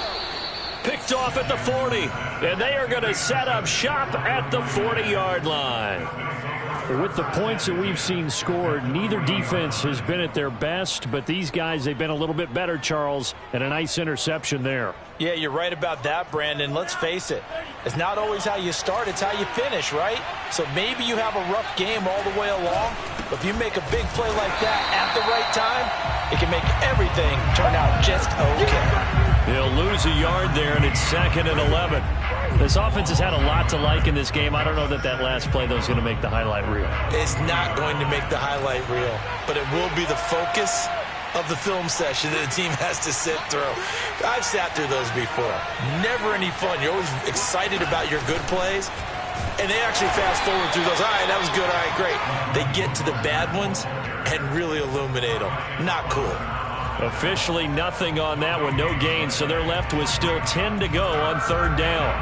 Picked off at the 40, and they are going to set up shop at the 40-yard line. With the points that we've seen scored, neither defense has been at their best, but these guys, they've been a little bit better, Charles, and a nice interception there. Yeah, you're right about that, Brandon. Let's face it. It's not always how you start, it's how you finish, right? So maybe you have a rough game all the way along, but if you make a big play like that at the right time, it can make everything turn out just okay. They'll lose a yard there, and it's 2nd and 11. This offense has had a lot to like in this game. I don't know that last play, though, is going to make the highlight reel. It's not going to make the highlight reel, but it will be the focus of the film session that the team has to sit through. I've sat through those before. Never any fun. You're always excited about your good plays, and they actually fast forward through those. All right, that was good. All right, great. They get to the bad ones and really illuminate them. Not cool. Officially nothing on that one, no gain, so they're left with still 10 to go on 3rd down.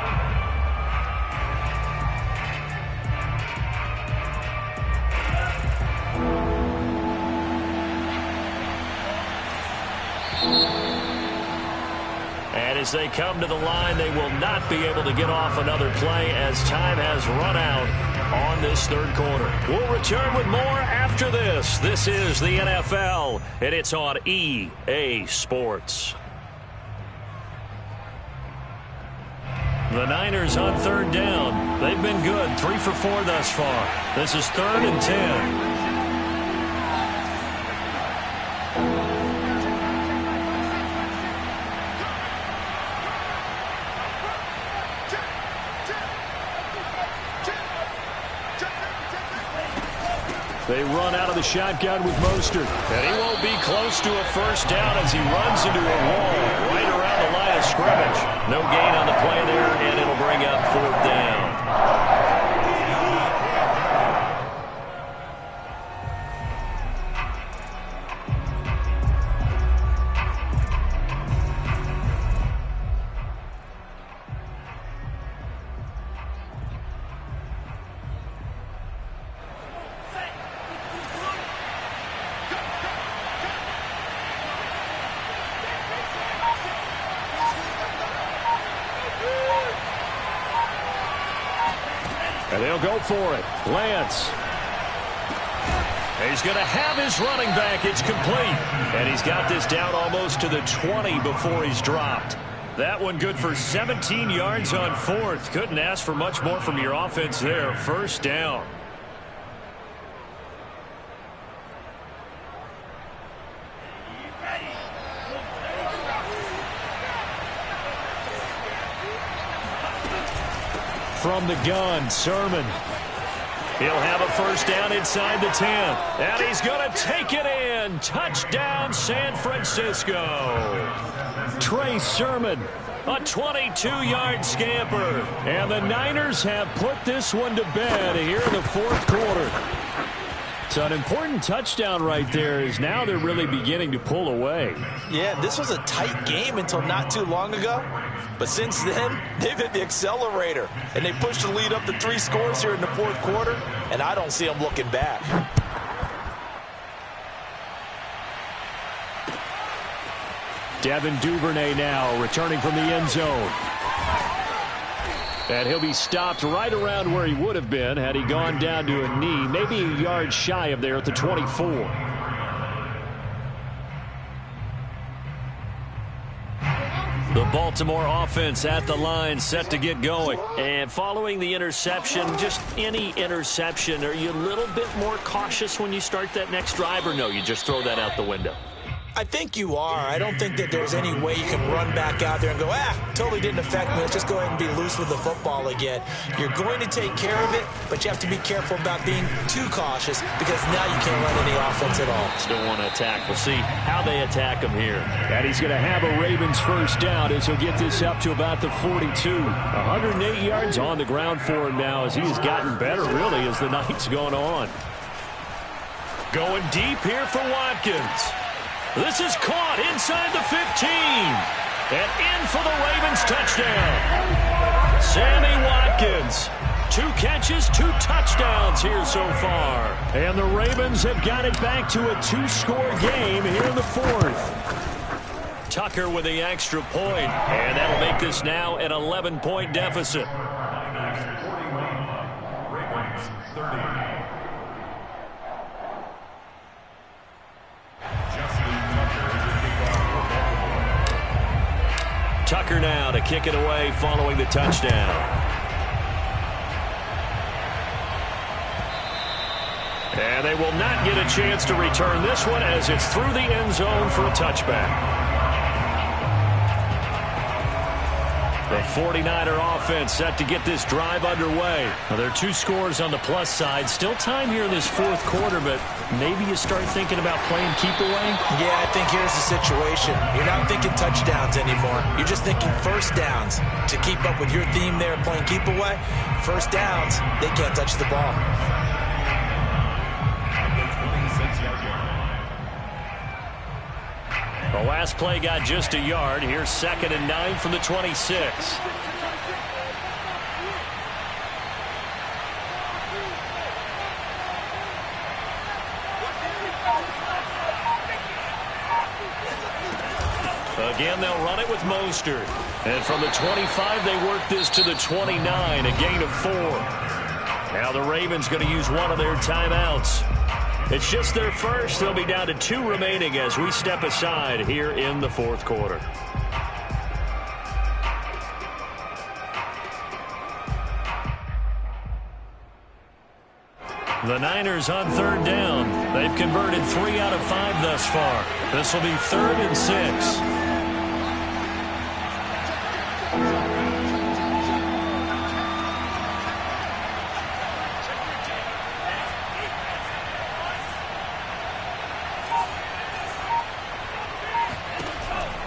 And as they come to the line, they will not be able to get off another play as time has run out on this 3rd quarter. We'll return with more after this. This is the NFL, and it's on EA Sports. The Niners on 3rd down. They've been good, 3 for 4 thus far. This is 3rd and 10. They run out of the shotgun with Mostert. And he won't be close to a 1st down as he runs into a wall right around the line of scrimmage. No gain on the play there, and it'll bring up 4th down. And they'll go for it. Lance. He's going to have his running back. It's complete. And he's got this down almost to the 20 before he's dropped. That one good for 17 yards on 4th. Couldn't ask for much more from your offense there. 1st down. From the gun, Sermon. He'll have a 1st down inside the 10. And he's going to take it in. Touchdown, San Francisco. Trey Sermon, a 22-yard scamper. And the Niners have put this one to bed here in the 4th quarter. So an important touchdown right there is now they're really beginning to pull away. Yeah, this was a tight game until not too long ago. But since then, they've hit the accelerator. And they pushed the lead up to 3 scores here in the 4th quarter. And I don't see them looking back. Devin Duvernay now returning from the end zone. And he'll be stopped right around where he would have been had he gone down to a knee, maybe a yard shy of there at the 24. The Baltimore offense at the line, set to get going. And following the interception, just any interception, are you a little bit more cautious when you start that next drive, or no, you just throw that out the window? I think you are. I don't think that there's any way you can run back out there and go, totally didn't affect me. Let's just go ahead and be loose with the football again. You're going to take care of it, but you have to be careful about being too cautious because now you can't run any offense at all. Still want to attack. We'll see how they attack him here. And he's going to have a Ravens 1st down as he'll get this up to about the 42. 108 yards on the ground for him now as he has gotten better, really, as the night's gone on. Going deep here for Watkins. This is caught inside the 15. And in for the Ravens touchdown. Sammy Watkins. 2 catches, 2 touchdowns here so far. And the Ravens have got it back to a 2-score game here in the 4th. Tucker with the extra point. And that'll make this now an 11-point deficit. Ravens 30. Tucker now to kick it away following the touchdown. And they will not get a chance to return this one as it's through the end zone for a touchback. The 49er offense set to get this drive underway. Well, there are 2 scores on the plus side. Still time here in this fourth quarter, but maybe you start thinking about playing keep away? Yeah, I think here's the situation. You're not thinking touchdowns anymore. You're just thinking first downs. To keep up with your theme there, playing keep away, first downs, they can't touch the ball. The last play got just a yard. Here's 2nd and 9 from the 26. Again, they'll run it with Mostert. And from the 25, they work this to the 29, a gain of 4. Now the Ravens going to use one of their timeouts. It's just their first. They'll be down to 2 remaining as we step aside here in the fourth quarter. The Niners on 3rd down. They've converted 3 out of 5 thus far. This will be 3rd and 6.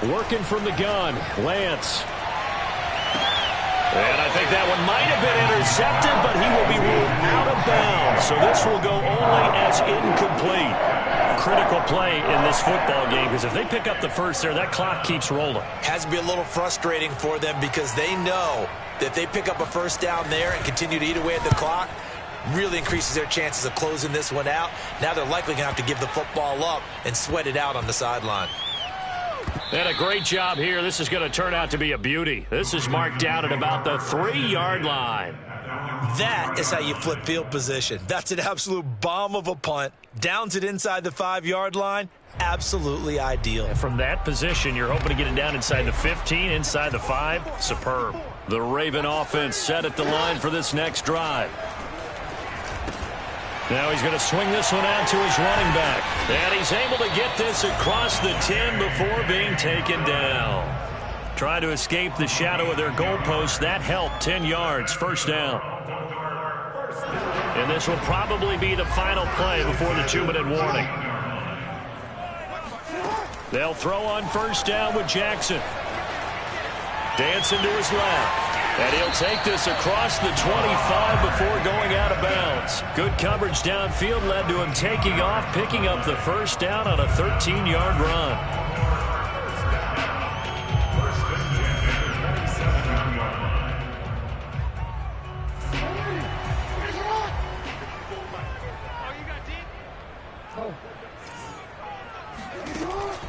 Working from the gun, Lance. And I think that one might have been intercepted, but he will be ruled out of bounds. So this will go only as incomplete. Critical play in this football game, because if they pick up the first there, that clock keeps rolling. Has to be a little frustrating for them because they know that they pick up a first down there and continue to eat away at the clock, really increases their chances of closing this one out. Now they're likely going to have to give the football up and sweat it out on the sideline. And a great job here. This is going to turn out to be a beauty. This is marked out at about the 3-yard line. That is how you flip field position. That's an absolute bomb of a punt. Downs it inside the 5-yard line. Absolutely ideal. And from that position, you're hoping to get it down inside the 15, inside the 5. Superb. The Raven offense set at the line for this next drive. Now he's going to swing this one out to his running back. And he's able to get this across the 10 before being taken down. Try to escape the shadow of their goalpost. That helped. 10 yards, first down. And this will probably be the final play before the 2-minute warning. They'll throw on first down with Jackson. Dancing to his left. And he'll take this across the 25 before going out of bounds. Good coverage downfield led to him taking off, picking up the first down on a 13-yard run.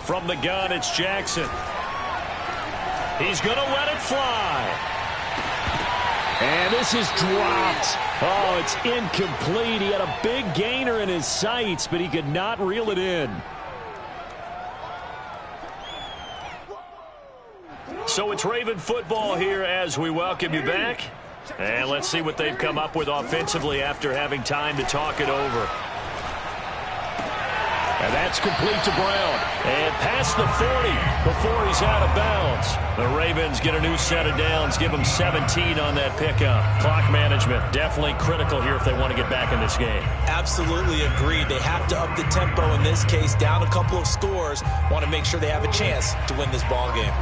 From the gun, it's Jackson. He's going to let it fly. And this is dropped. Oh, it's incomplete. He had a big gainer in his sights, but he could not reel it in. So it's Raven football here as we welcome you back. And let's see what they've come up with offensively after having time to talk it over. And that's complete to Brown. And past the 40 before he's out of bounds. The Ravens get a new set of downs, give them 17 on that pickup. Clock management definitely critical here if they want to get back in this game. Absolutely agreed. They have to up the tempo in this case, down a couple of scores. Want to make sure they have a chance to win this ball game.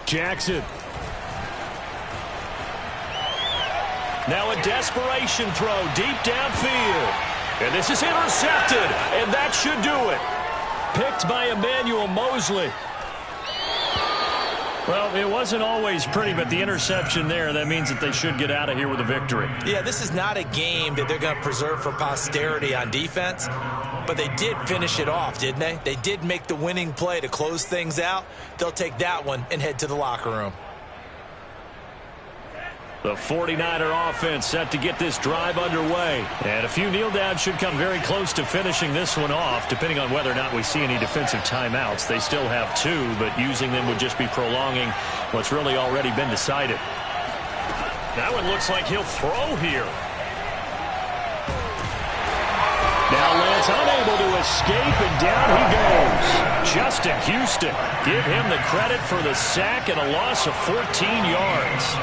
Jackson. Now a desperation throw deep downfield. And this is intercepted. And that should do it. Picked by Emmanuel Mosley. Well, it wasn't always pretty, but the interception there, that means that they should get out of here with a victory. Yeah, this is not a game that they're going to preserve for posterity on defense. But they did finish it off, didn't they? They did make the winning play to close things out. They'll take that one and head to the locker room. The 49er offense set to get this drive underway. And a few kneel downs should come very close to finishing this one off, depending on whether or not we see any defensive timeouts. They still have 2, but using them would just be prolonging what's really already been decided. That one looks like he'll throw here. Now Lance unable to escape, and down he goes. Justin Houston, give him the credit for the sack and a loss of 14 yards.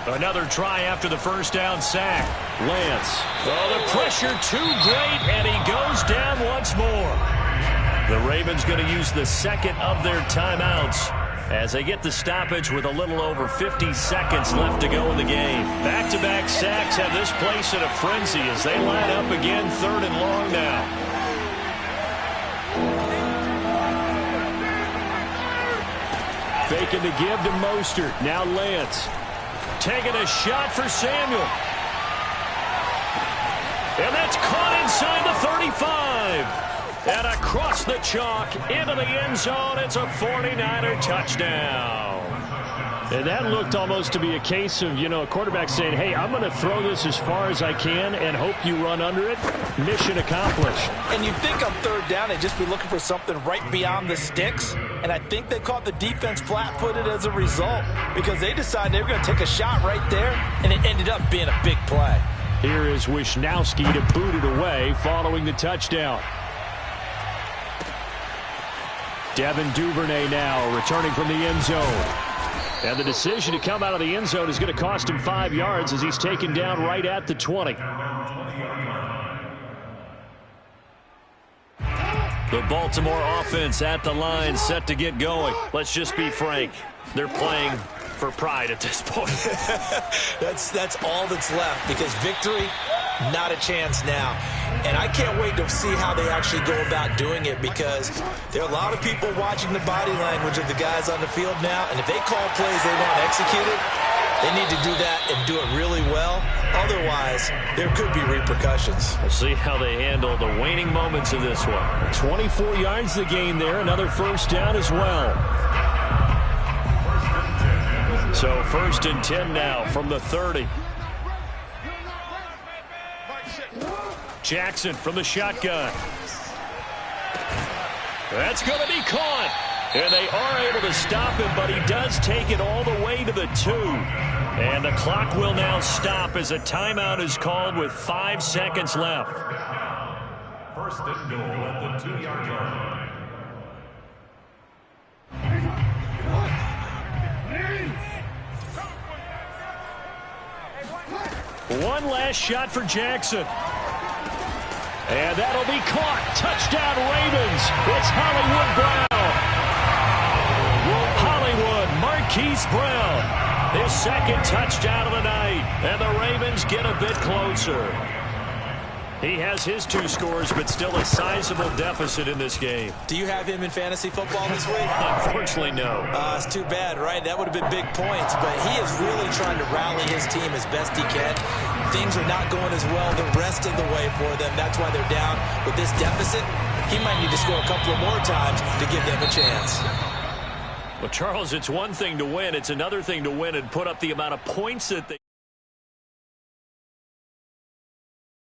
Another try after the first down sack. Lance. Oh, the pressure too great, and he goes down once more. The Ravens going to use the second of their timeouts as they get the stoppage with a little over 50 seconds left to go in the game. Back-to-back sacks have this place in a frenzy as they line up again, 3rd and long now. Faking the give to Mostert. Now Lance. Taking a shot for Samuel. And that's caught inside the 35. And across the chalk into the end zone. It's a 49er touchdown. And that looked almost to be a case of, a quarterback saying, hey, I'm going to throw this as far as I can and hope you run under it. Mission accomplished. And you'd think on 3rd down they'd just be looking for something right beyond the sticks. And I think they caught the defense flat-footed as a result because they decided they were going to take a shot right there, and it ended up being a big play. Here is Wisnowski to boot it away following the touchdown. Devin Duvernay now returning from the end zone. And the decision to come out of the end zone is going to cost him 5 yards as he's taken down right at the 20. The Baltimore offense at the line set to get going. Let's just be frank. They're playing for pride at this point. That's all that's left because victory, not a chance now. And I can't wait to see how they actually go about doing it because there are a lot of people watching the body language of the guys on the field now. And if they call plays they want executed, they need to do that and do it really well. Otherwise, there could be repercussions. We'll see how they handle the waning moments of this one. 24 yards the gain there. Another first down as well. So 1st and 10 now from the 30. Jackson from the shotgun. That's going to be caught. And they are able to stop him, but he does take it all the way to the 2. And the clock will now stop as a timeout is called with 5 seconds left. 1st and goal at the 2-yard line. One last shot for Jackson. And that'll be caught. Touchdown Ravens. It's Hollywood Brown. Hollywood, Marquise Brown. His 2nd touchdown of the night. And the Ravens get a bit closer. He has his 2 scores, but still a sizable deficit in this game. Do you have him in fantasy football this week? Unfortunately, no. It's too bad, right? That would have been big points, but he is really trying to rally his team as best he can. Things are not going as well the rest of the way for them. That's why they're down with this deficit. He might need to score a couple of more times to give them a chance. Well, Charles, it's one thing to win. It's another thing to win and put up the amount of points that they